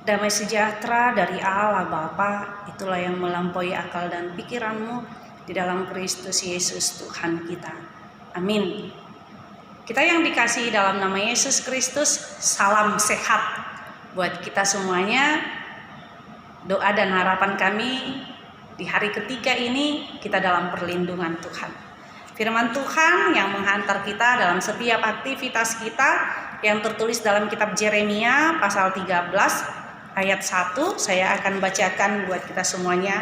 Damai sejahtera dari Allah Bapa, itulah yang melampaui akal dan pikiranmu di dalam Kristus Yesus Tuhan kita. Amin. Kita yang dikasihi dalam nama Yesus Kristus, salam sehat buat kita semuanya. Doa dan harapan kami di hari ketiga ini kita dalam perlindungan Tuhan. Firman Tuhan yang menghantar kita dalam setiap aktivitas kita yang tertulis dalam kitab Yeremia pasal 13 ayat 1, saya akan bacakan buat kita semuanya.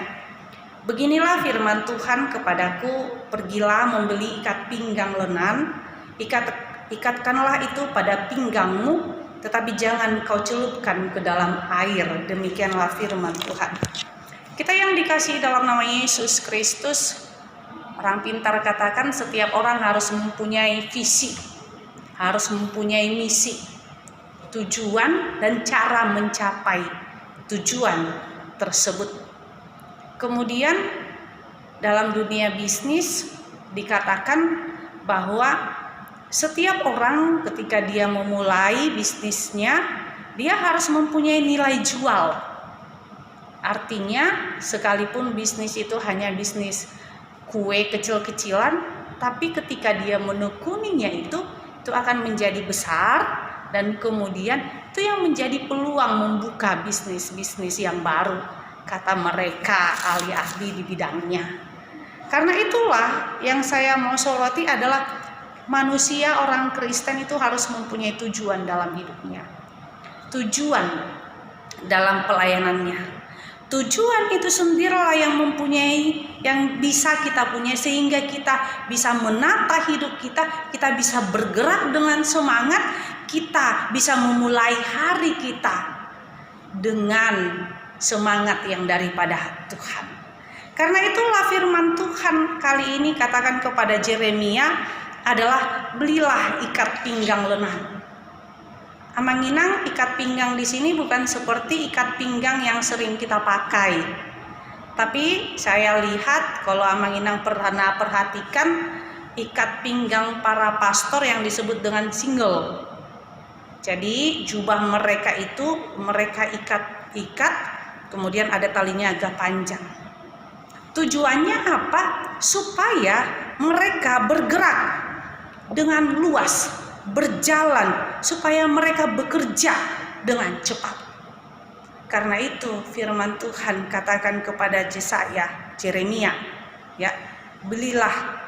Beginilah firman Tuhan kepadaku, pergilah membeli ikat pinggang lenan, ikatkanlah itu pada pinggangmu, tetapi jangan kau celupkan ke dalam air. Demikianlah firman Tuhan. Kita yang dikasihi dalam nama Yesus Kristus, orang pintar katakan setiap orang harus mempunyai visi, harus mempunyai misi, tujuan dan cara mencapai tujuan tersebut. Kemudian dalam dunia bisnis dikatakan bahwa setiap orang ketika dia memulai bisnisnya, dia harus mempunyai nilai jual. Artinya sekalipun bisnis itu hanya bisnis kue kecil-kecilan, tapi ketika dia menekuninya itu akan menjadi besar, dan kemudian itu yang menjadi peluang membuka bisnis-bisnis yang baru, kata mereka ahli-ahli di bidangnya. Karena itulah yang saya mau soroti adalah manusia orang Kristen itu harus mempunyai tujuan dalam hidupnya, tujuan dalam pelayanannya. Tujuan itu sendirilah yang mempunyai, yang bisa kita punya sehingga kita bisa menata hidup kita, kita bisa bergerak dengan semangat, kita bisa memulai hari kita dengan semangat yang daripada Tuhan. Karena itulah firman Tuhan kali ini katakan kepada Yeremia adalah belilah ikat pinggang lenan. Amanginang, ikat pinggang di sini bukan seperti ikat pinggang yang sering kita pakai. Tapi saya lihat kalau Amanginang pernah perhatikan ikat pinggang para pastor yang disebut dengan single. Jadi jubah mereka itu mereka ikat-ikat, kemudian ada talinya agak panjang. Tujuannya apa? Supaya mereka bergerak dengan luas, berjalan, supaya mereka bekerja dengan cepat. Karena itu firman Tuhan katakan kepada Yeremia, ya, belilah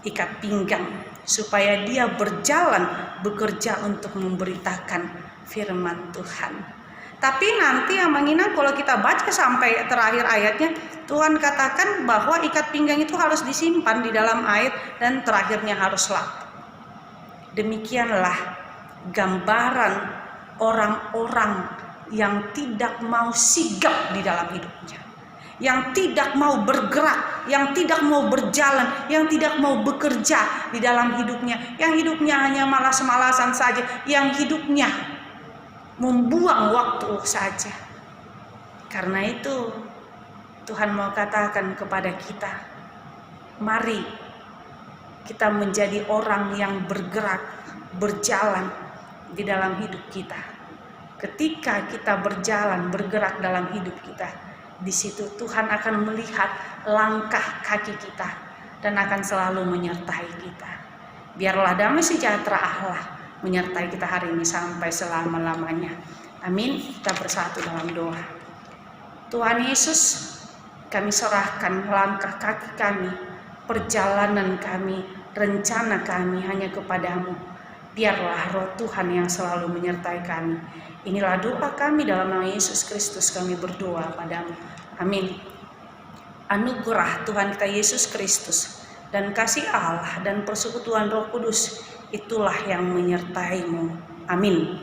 ikat pinggang supaya dia berjalan bekerja untuk memberitakan firman Tuhan. Tapi nanti Amanginang kalau kita baca sampai terakhir ayatnya, Tuhan katakan bahwa ikat pinggang itu harus disimpan di dalam air dan terakhirnya harus lapuk. Demikianlah gambaran orang-orang yang tidak mau sigap di dalam hidupnya, yang tidak mau bergerak, yang tidak mau berjalan, yang tidak mau bekerja di dalam hidupnya, yang hidupnya hanya malas-malasan saja, yang hidupnya membuang waktu saja. Karena itu Tuhan mau katakan kepada kita, mari kita menjadi orang yang bergerak, berjalan di dalam hidup kita. Ketika kita berjalan, bergerak dalam hidup kita, di situ Tuhan akan melihat langkah kaki kita dan akan selalu menyertai kita. Biarlah damai sejahtera Allah menyertai kita hari ini sampai selama-lamanya. Amin. Kita bersatu dalam doa. Tuhan Yesus, kami serahkan langkah kaki kami, perjalanan kami, rencana kami hanya kepadamu. Biarlah roh Tuhan yang selalu menyertai kami. Inilah doa kami dalam nama Yesus Kristus, kami berdoa padamu. Amin. Anugerah Tuhan kita Yesus Kristus dan kasih Allah dan persekutuan Roh Kudus itulah yang menyertaimu. Amin.